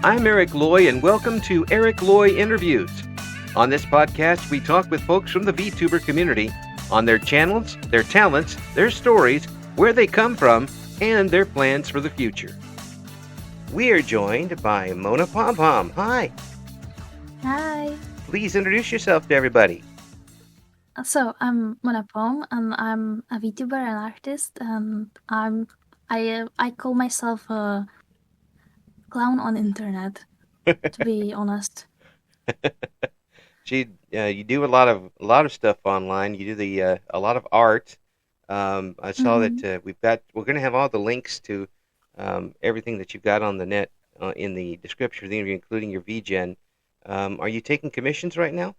I'm Eric Loy, and welcome to Eric Loy Interviews. On this podcast, we talk with folks from the VTuber community on their channels, their talents, their stories, where they come from, and their plans for the future. We are joined by Mona Pom Pom. Hi. Hi. Please introduce yourself to everybody. So I'm Mona Pom, and I'm a VTuber and artist, and I call myself a clown on internet, to be honest. You do a lot of stuff online. You do a lot of art. I saw hmm that we're going to have all the links to everything that you've got on the net in the description of the interview, including your VGen. Are you taking commissions right now?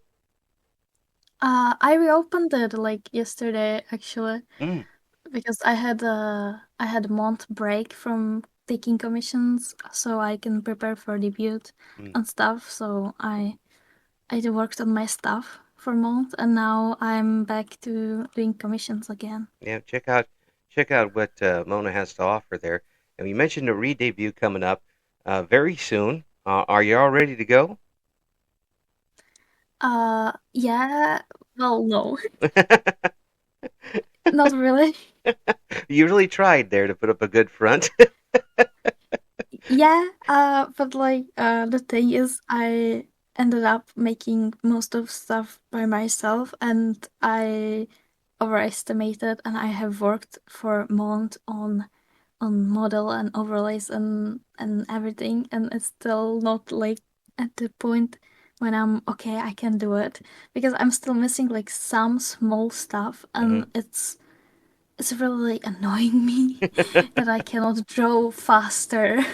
I reopened it like yesterday actually Mm. because I had a month break from taking commissions, so I can prepare for debut Mm. and stuff. So I worked on my stuff for a month, and now I'm back to doing commissions again. Yeah, check out what Mona has to offer there. And you mentioned a re-debut coming up very soon. Are you all ready to go? Yeah. Well, no, not really. You really tried there to put up a good front. Yeah, but like, the thing is, I ended up making most of stuff by myself, and I overestimated, and I have worked for a month on model and overlays and everything, and it's still not like at the point when I'm okay, I can do it because I'm still missing like some small stuff, Mhm. and it's really annoying me that I cannot draw faster.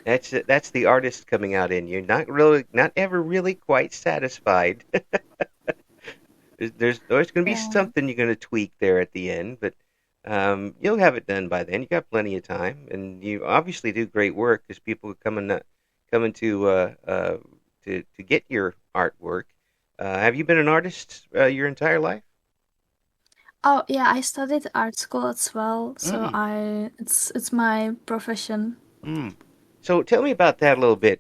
That's the artist coming out in you. Not ever really quite satisfied. There's always going to be Yeah. something you're going to tweak there at the end, but you'll have it done by then. You got plenty of time, and you obviously do great work because people are coming to get your artwork. Have you been an artist your entire life? Oh yeah, I studied art school as well, so Mm. it's my profession. Mm. So tell me about that a little bit.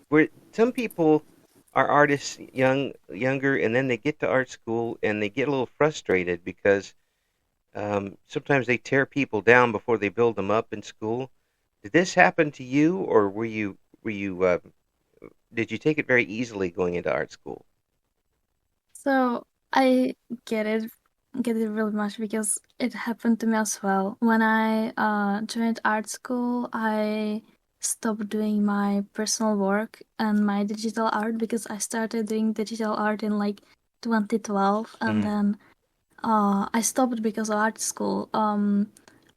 Where some people are artists younger, and then they get to art school and they get a little frustrated because sometimes they tear people down before they build them up in school. Did this happen to you, or were you did you take it very easily going into art school? So I get it get it really much because it happened to me as well. When I joined art school, I stopped doing my personal work and my digital art because I started doing digital art in like 2012, and Mm. then I stopped because of art school.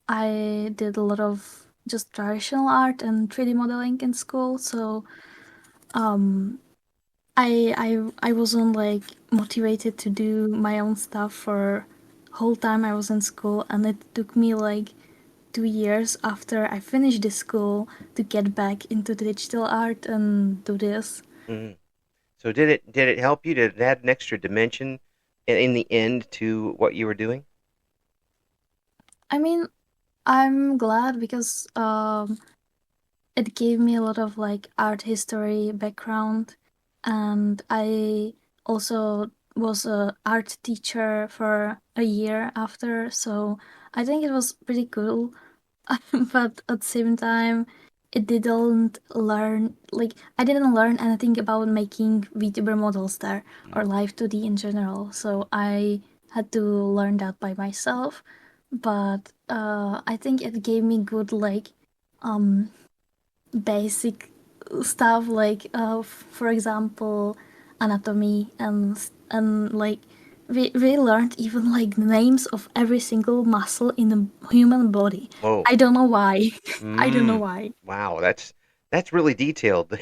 I did a lot of just traditional art and 3D modeling in school, so um I wasn't like motivated to do my own stuff for whole time I was in school, and it took me like 2 years after I finished the school to get back into the digital art and do this. Mm. So did it help you? Did it add an extra dimension in the end to what you were doing? I mean, I'm glad because it gave me a lot of like art history background, and I also was a art teacher for a year after, so I think it was pretty cool. But at the same time, it didn't learn like I didn't learn anything about making VTuber models there Mm. or Live 2D in general, so I had to learn that by myself. But I think it gave me good like um basic stuff like for example anatomy and like we learned even like the names of every single muscle in the human body. Whoa. I don't know why. I don't know Mm. why. Wow, that's really detailed.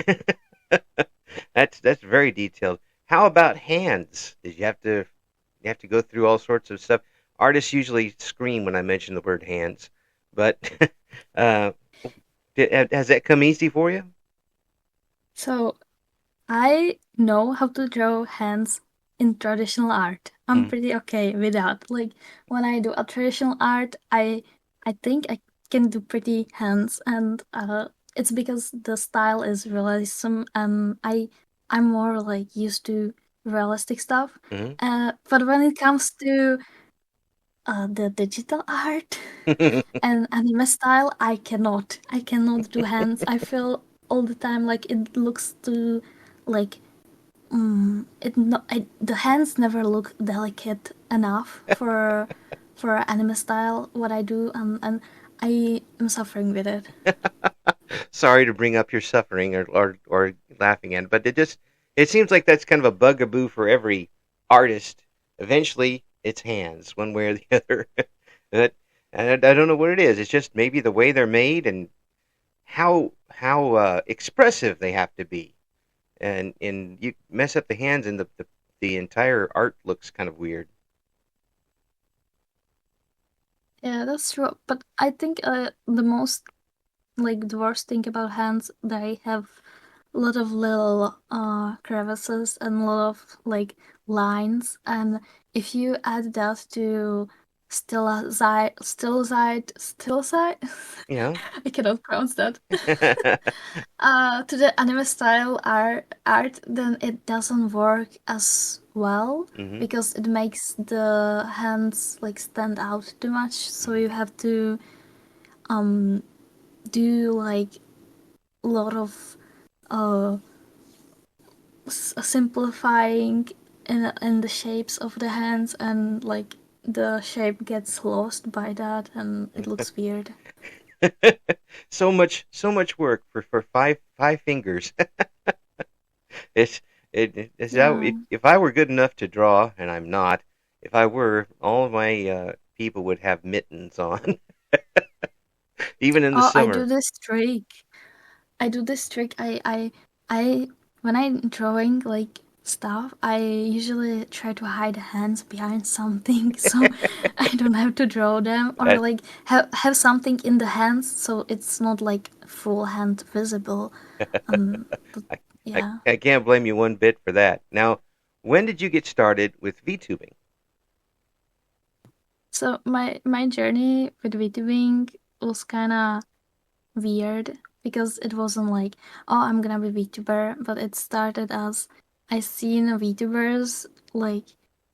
That's very detailed. How about hands? Did you have to go through all sorts of stuff? Artists usually scream when I mention the word hands, but uh, has that come easy for you? So I know how to draw hands in traditional art. I'm Mm. pretty okay with that. Like when I do a traditional art, I think I can do pretty hands, and it's because the style is realism, and I'm more like used to realistic stuff. Hmm. But when it comes to the digital art and anime style, I cannot do hands. I feel all the time like it looks too like the hands never look delicate enough for anime style what I do, and I am suffering with it. Sorry to bring up your suffering or laughing at it, but it seems like that's kind of a bugaboo for every artist. Eventually, it's hands, one way or the other. That and I don't know what it is. It's just maybe the way they're made and how expressive they have to be. And you mess up the hands and the entire art looks kind of weird. Yeah, that's true. But I think the most like the worst thing about hands, they have a lot of little crevices and a lot of like lines, and if you add that to still side You know. I cannot pronounce that to the anime style art, then it doesn't work as well Hmm. because it makes the hands like stand out too much. So you have to um do like a lot of uh simplifying in the shapes of the hands, and like the shape gets lost by that and it looks weird. So much work for five fingers. It's it's how Yeah. if I were good enough to draw, and I'm not. If I were, all of my people would have mittens on, even in the Oh, I summer. do this trick. I do this trick. I when I'm drawing like stuff, I usually try to hide hands behind something so I don't have to draw them, or That like have something in the hands so it's not like full hand visible. But I, I yeah. I can't blame you one bit for that. Now, when did you get started with VTubing? So my journey with VTubing was kind of weird because it wasn't like, oh, I'm gonna be VTuber, but it started as I seen VTubers like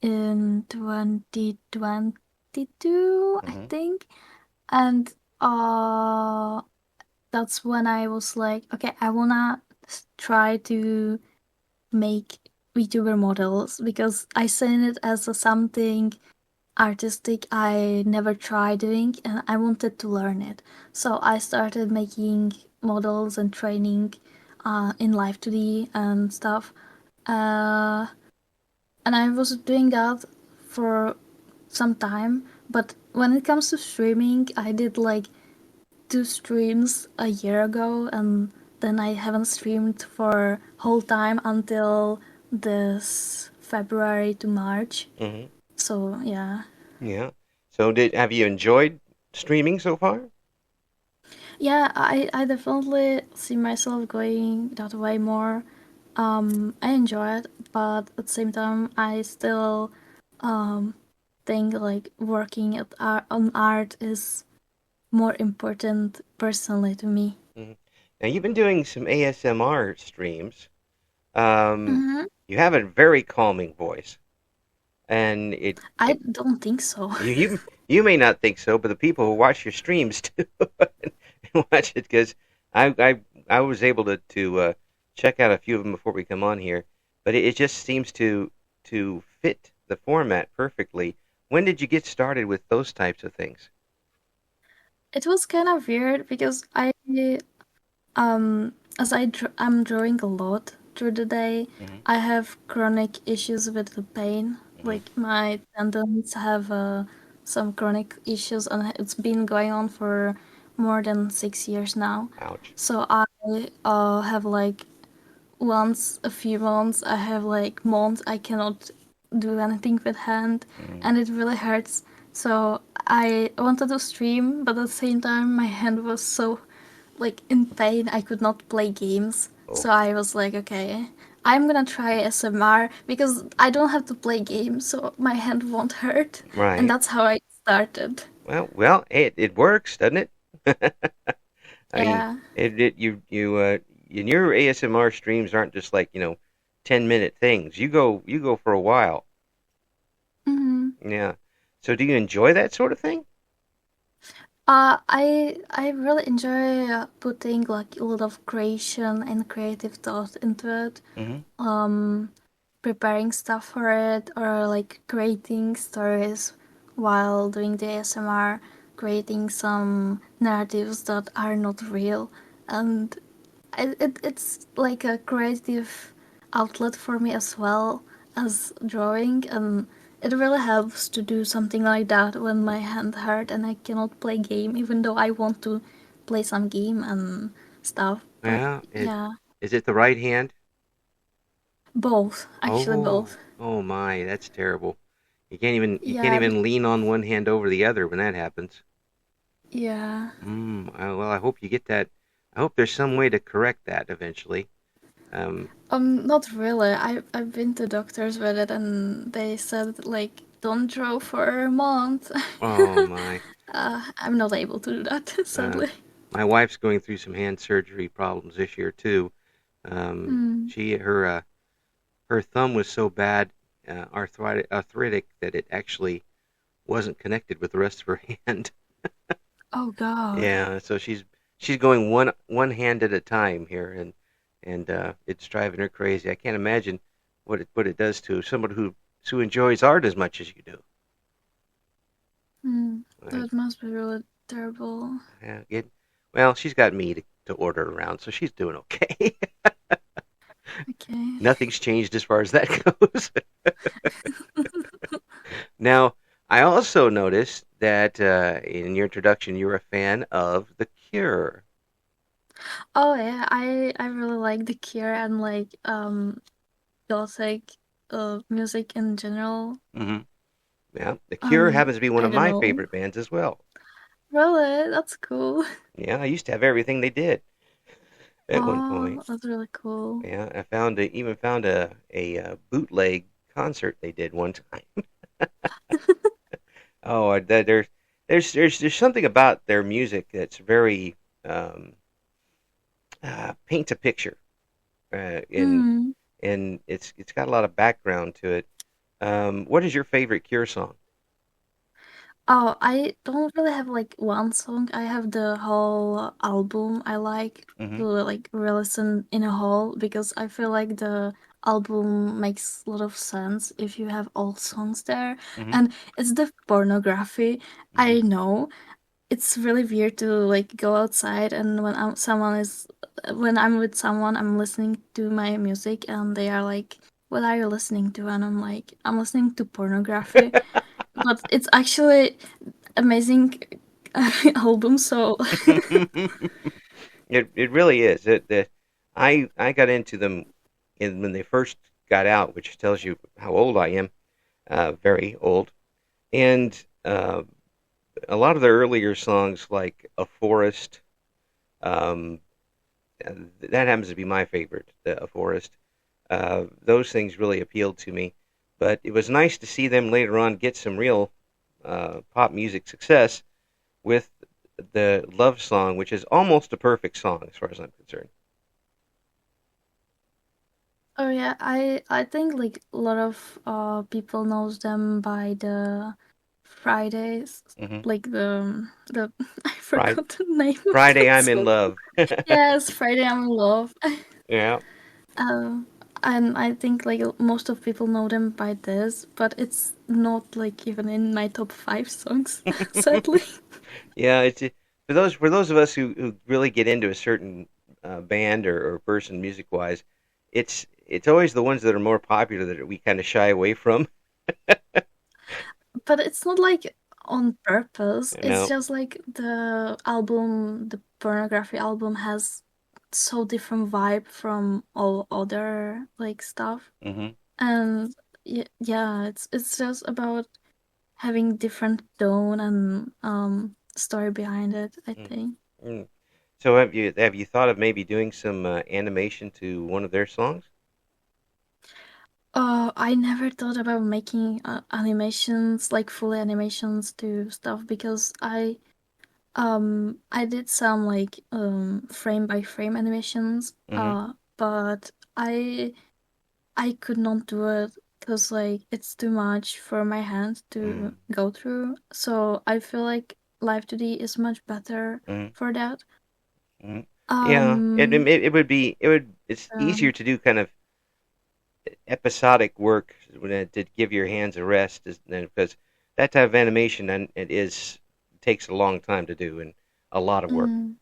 in 2022, I Hmm. think, and that's when I was like, okay, I wanna try to make VTuber models because I seen it as something artistic I never tried doing, and I wanted to learn it. So I started making models and training in Live 2D and stuff. Uh, and I was doing that for some time. But when it comes to streaming, I did like 2 streams a year ago, and then I haven't streamed for whole time until this February to March. Hmm. So yeah. Yeah. So did have you enjoyed streaming so far? Yeah, I definitely see myself going that way more. I enjoy it, but at the same time, I still um think like working on art is more important personally to me. Hmm. Now you've been doing some ASMR streams. Um, Hmm. you have a very calming voice, and I it don't think so. you may not think so, but the people who watch your streams do watch it because I was able to check out a few of them before we come on here, but it just seems to fit the format perfectly. When did you get started with those types of things? It was kind of weird because as I'm drawing a lot through the day, Hmm. I have chronic issues with the pain. Hmm. Like my tendons have some chronic issues, and it's been going on for more than 6 years now. Ouch. So I have like once a few months, I have like months I cannot do anything with hand, Mm. and it really hurts. So I wanted to stream, but at the same time, my hand was so like in pain I could not play games. Oh, So I was like, okay, I'm gonna try SMR because I don't have to play games, so my hand won't hurt. And right. that's how I started. Well, it works, doesn't it? I mean, Yeah. and your ASMR streams aren't just like 10-minute things. You go for a while. Hmm. Yeah. So do you enjoy that sort of thing? I really enjoy putting like a lot of creation and creative thought into it. Hmm. Um, Preparing stuff for it, or like creating stories while doing the ASMR, creating some narratives that are not real, and it's like a creative outlet for me as well as drawing, and it really helps to do something like that when my hand hurt and I cannot play game, even though I want to play some game and stuff. But Yeah. yeah, Is it the right hand? both, actually Oh, both. oh my, that's terrible. You can't Yeah, even lean on one hand over the other when that happens. yeah. Well, I hope you get that. I hope there's some way to correct that eventually. Um, Not really. I've been to doctors with it, and they said like don't draw for a month. oh my. I'm not able to do that, Uh, sadly. my wife's going through some hand surgery problems this year too. Mm. She her thumb was so bad, arthritic that it actually wasn't connected with the rest of her hand. Oh God. Yeah, so she's going one hand at a time here, and it's driving her crazy. I can't imagine what it does to someone who enjoys art as much as you do. Mm. Uh, That must be really terrible. yeah, well, she's got me to order around, so she's doing okay. Okay. Nothing's changed as far as that goes. Now, I also noticed that in your introduction, you're a fan of The Cure. Oh yeah, I really like The Cure and like gothic music in general. Hmm. Yeah, The Cure happens to be one I of don't my know. favorite bands as well. Really, that's cool. Yeah, I used to have everything they did at one point. Oh, that's really cool. Yeah, even found a bootleg concert they did one time. Oh, there's something about their music that's very um, paints a picture, uh, and Mm. and it's got a lot of background to it. What is your favorite Cure song? Oh, I don't really have like one song. I have the whole album. I like Hmm. to like re-listen in a whole because I feel like the album makes a lot of sense if you have all songs there. Hmm. And it's the pornography. Hmm. I know it's really weird to like go outside and when I'm with someone, I'm listening to my music and they are like, "What are you listening to?" And I'm like, "I'm listening to pornography." But it's actually amazing album. So It really is. I got into them when they first got out, which tells you how old I am. Very old. And a lot of their earlier songs, like "A Forest," um, that happens to be my favorite. "A Forest." Those things really appealed to me. But it was nice to see them later on get some real pop music success with the "Love Song," which is almost a perfect song as far as I'm concerned. oh yeah, I think like a lot of people knows them by the Fridays, Hmm. like the I Friday, forgot the name of Friday, that I'm in song. love. Yes, Friday I'm in Love. Yeah. Um, and I think like most of people know them by this, but it's not like even in my top five songs, sadly. Yeah, for those of us who really get into a certain band or person music wise, it's always the ones that are more popular that we kind of shy away from. But it's not like on purpose. It's No. just like the pornography album has so different vibe from all other like stuff. Hmm. And yeah, it's just about having different tone and story behind it, I think. Mm. So have you thought of maybe doing some animation to one of their songs? I never thought about making animations, like full animations to stuff because I did some like frame by frame animations, Mm-hmm. but I could not do it because like it's too much for my hand to go through. So I feel like Live 2D is much better Mm-hmm. for that. Mm-hmm. Yeah, Um, it would be it's easier um, to do kind of episodic work to give your hands a rest, because that type of animation and it takes a long time to do and a lot of work, mm,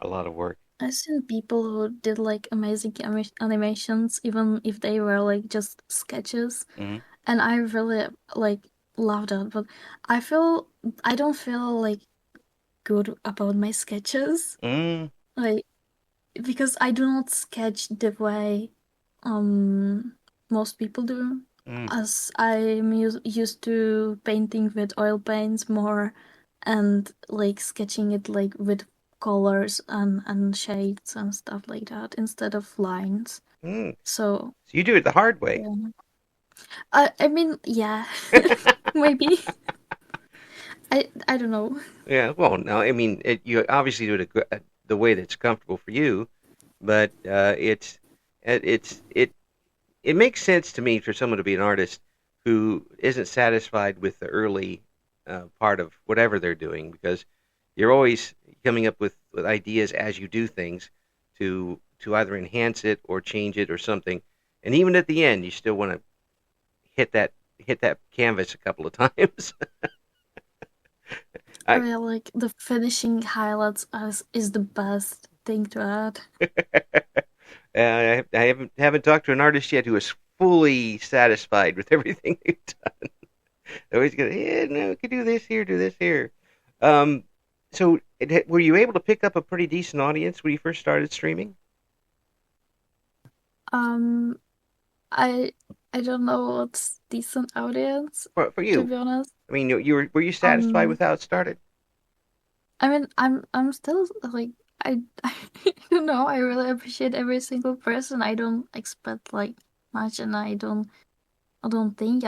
a lot of work. I've seen people who did like amazing animations, even if they were like just sketches, Mm-hmm. and I really like love that. But I feel I don't feel like good about my sketches, Mm-hmm. like because I do not sketch the way um most people do, as I'm used to painting with oil paints more and like sketching it like with colors and shades and stuff like that instead of lines. Mm-hmm. So So you do it the hard way. yeah. I mean, yeah. Maybe. I don't know. Yeah, well, no, I mean, you obviously do it the way that's comfortable for you, but it it makes sense to me for someone to be an artist who isn't satisfied with the early part of whatever they're doing, because you're always coming up with ideas as you do things to either enhance it or change it or something, and even at the end, you still want to hit that canvas a couple of times. Oh I yeah, like the finishing highlights is the best thing to add. I haven't talked to an artist yet who is fully satisfied with everything they've done. They always go, yeah, no, we could do this here, do this here. Um, so were you able to pick up a pretty decent audience when you first started streaming? Um, I I don't know what's decent audience, For to you, be honest. I mean, were you satisfied Um, with how it started? I mean, I'm still like I don't know. I really appreciate every single person. I don't expect like much, and I don't think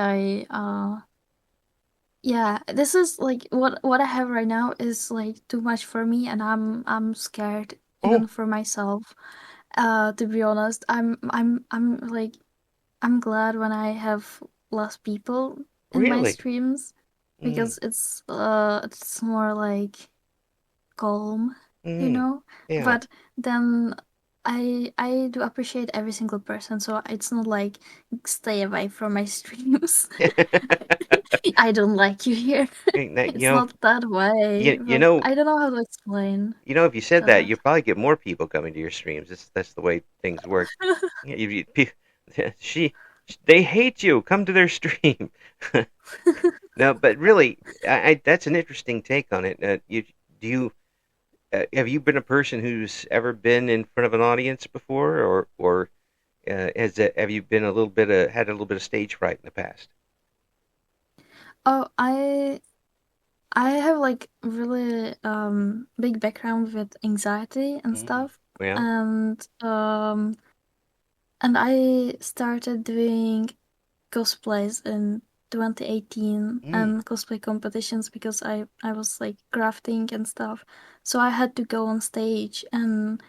yeah. This is like what I have right now is like too much for me, and I'm scared Oh, even for myself. To be honest, I'm like I'm glad when I have less people in my really? streams Mm, because it's more like calm, you mm, know? yeah. But then I do appreciate every single person, so it's not like stay away from my streams. I don't like you here. Hey, It's not that way, you but know, I don't know how to explain if you said that, that. you'll probably get more people coming to your streams. That's the way things work. Yeah, she, they hate you. Come to their stream. No, but really, that's an interesting take on it. Do you have you been a person who's ever been in front of an audience before, or have you been had a little bit of stage fright in the past? Oh, I have like really big background with anxiety and Mm. stuff. Yeah. And and I started doing cosplays in 2018 Mm. and cosplay competitions because I was like crafting and stuff. So I had to go on stage, and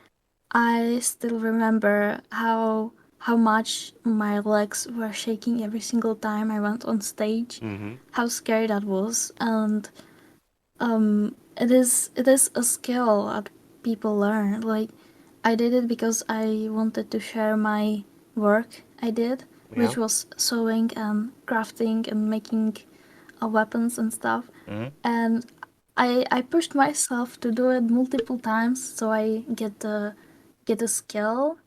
I still remember how much my legs were shaking every single time I went on stage. Mm-hmm. How scary that was. And it is a skill that people learn. Like I did it because I wanted to share my work I did, Yeah. which was sewing and crafting and making weapons and stuff. Mm-hmm. And I pushed myself to do it multiple times so I get the skill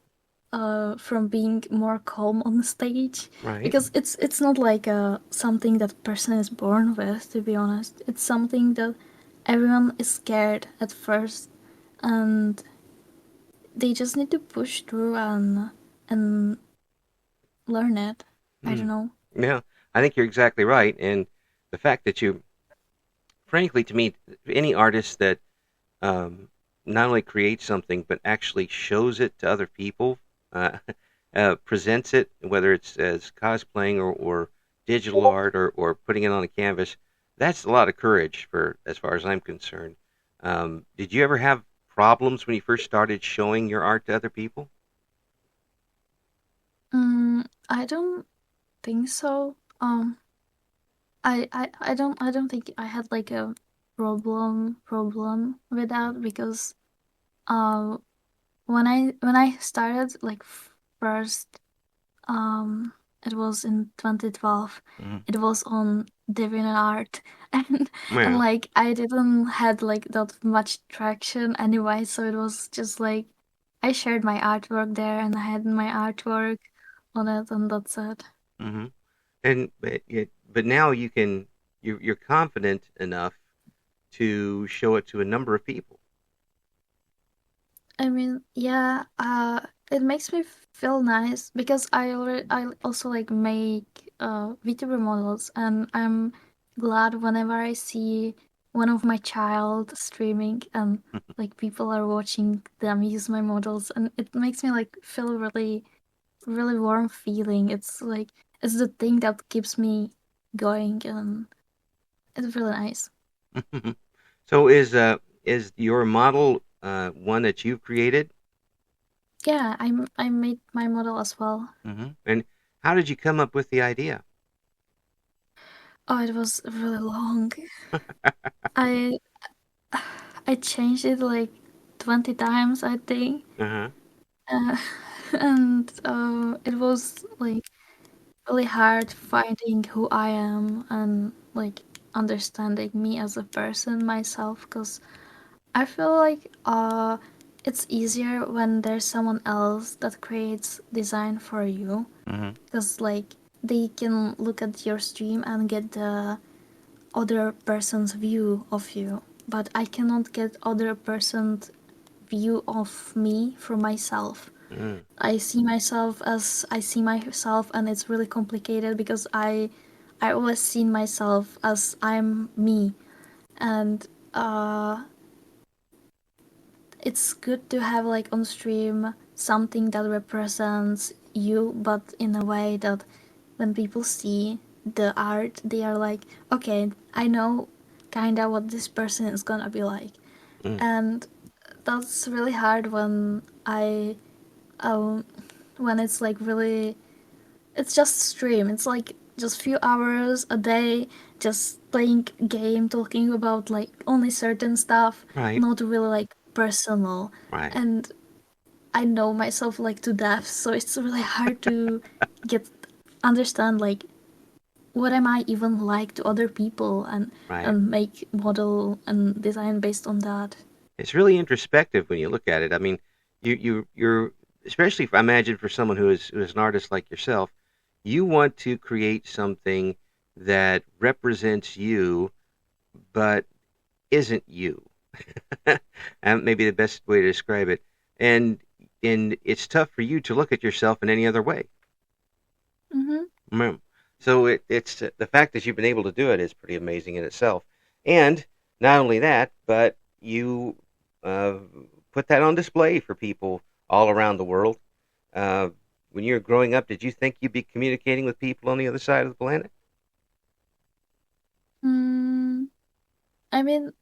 from being more calm on the stage, Right. because it's not like something that person is born with, to be honest. It's something that everyone is scared at first, and they just need to push through and learn it. I don't Mm. know. Yeah, I think you're exactly right, and the fact that frankly, to me, any artist that um, not only creates something but actually shows it to other people, uh, presents it, whether it's as cosplaying or digital art or putting it on a canvas. That's a lot of courage for as far as I'm concerned. Did you ever have problems when you first started showing your art to other people? I don't think so. I don't think I had like a problem with that because uh when I started like first um it was in 2012. Hmm. It was on DeviantArt and Yeah. like I didn't had like that much traction anyway, so it was just like I shared my artwork there and I had my artwork on it and that's it. Hmm. And but now you're confident enough to show it to a number of people. I mean, yeah, it makes me feel nice because I also like make VTuber models and I'm glad whenever I see one of my child streaming and like people are watching them use my models and it makes me like feel really warm feeling. It's like it's the thing that keeps me going and it's really nice. So is your model one that you've created? Yeah, I made my model as well. And how did you come up with the idea? Oh, it was really long. I I changed it like 20 times, I think. Uh-huh. Uh, and it was like really hard finding who I am and like understanding me as a person myself because I feel like it's easier when there's someone else that creates design for you Hmm. because like they can look at your stream and get the other person's view of you, but I cannot get other person's view of me from myself. Mm. I see myself and it's really complicated because I always see myself as I'm me and uh it's good to have like on stream something that represents you but in a way that when people see the art they are like okay, I know kinda what this person is gonna be like. Mm. And that's really hard um when it's like really it's just stream. It's like just few hours a day just playing game, talking about like only certain stuff, Right. not really like personal. Right. And I know myself like to death, so it's really hard to get understand like what am I even like to other people Right. and make model and design based on that. It's really introspective when you look at it. I mean, you're especially if I imagine for someone who is an artist like yourself, you want to create something that represents you but isn't you. And maybe the best way to describe it. And it's tough for you to look at yourself in any other way. Mm-hmm. Mm. So it's the fact that you've been able to do it is pretty amazing in itself. And not only that, but you uh, put that on display for people all around the world. Uh, when you were growing up, did you think you'd be communicating with people on the other side of the planet? Mm, I mean,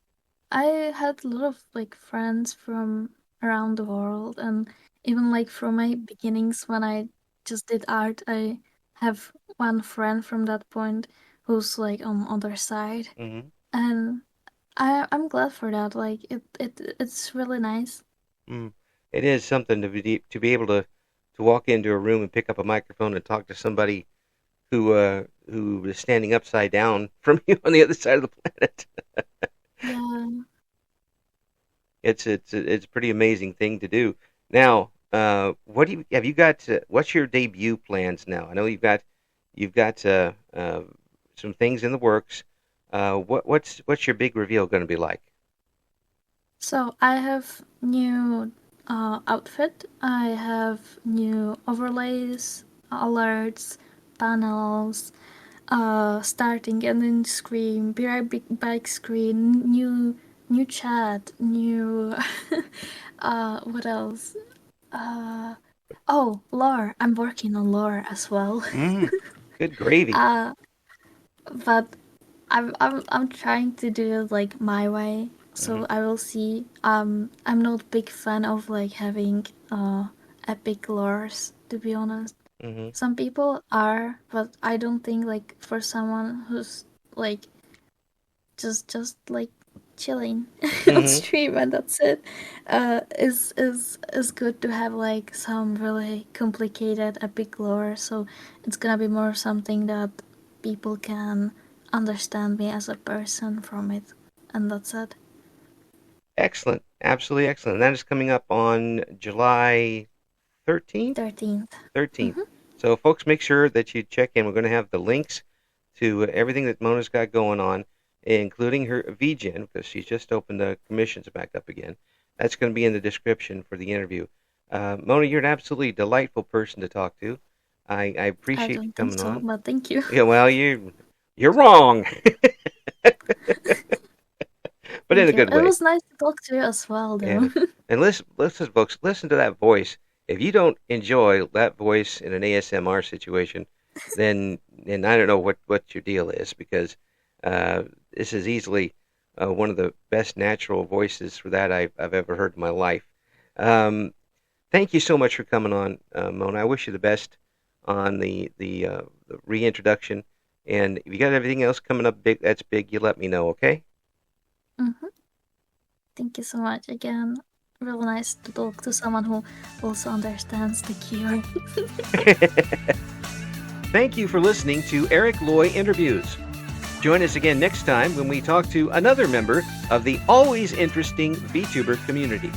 I had a lot of like friends from around the world, and even like from my beginnings when I just did art, I have one friend from that point who's like on other side, Mm-hmm. and I'm glad for that. Like it's really nice. Mm. It is something to be able to walk into a room and pick up a microphone and talk to somebody who is standing upside down from you on the other side of the planet. Yeah. It's a pretty amazing thing to do. Now, what do you have you got? What's your debut plans now? I know you've got some things in the works. What's your big reveal going to be like? So I have new outfit. I have new overlays, alerts, panels, starting and then screen, bike screen, new chat, new what else? Uh oh, lore. I'm working on lore as well. Mm, good gravy. uh but I'm trying to do it like my way, Hmm. so I will see. I'm not a big fan of like having epic lores, to be honest. Hmm. Some people are, but I don't think like for someone who's like just like chilling on Hmm. stream and that's it, is good to have like some really complicated epic lore. So it's gonna be more something that people can understand me as a person from it, and that's it. Excellent. Absolutely excellent. And that is coming up on July 13th? 13th. 13th. Mm-hmm. So, folks, make sure that you check in. We're going to have the links to everything that Mona's got going on, including her VGen, because she's just opened the commissions back up again. That's going to be in the description for the interview. Mona, you're an absolutely delightful person to talk to. I I appreciate you don't think coming so, on. but thank you. Yeah, well, you're wrong, but in Thank a you. good It way. was nice to talk to you as well, though. Yeah. And listen, folks, listen to that voice. If you don't enjoy that voice in an ASMR situation, then I don't know what your deal is, because this is easily one of the best natural voices for that I've ever heard in my life. Um, Thank you so much for coming on, Mona. I wish you the best on the reintroduction. And if you got everything else coming up big, that's big, you let me know, okay? Hmm. Thank you so much again. Real nice to talk to someone who also understands the keyword. Thank you for listening to Eric Loy Interviews. Join us again next time when we talk to another member of the always interesting VTuber community.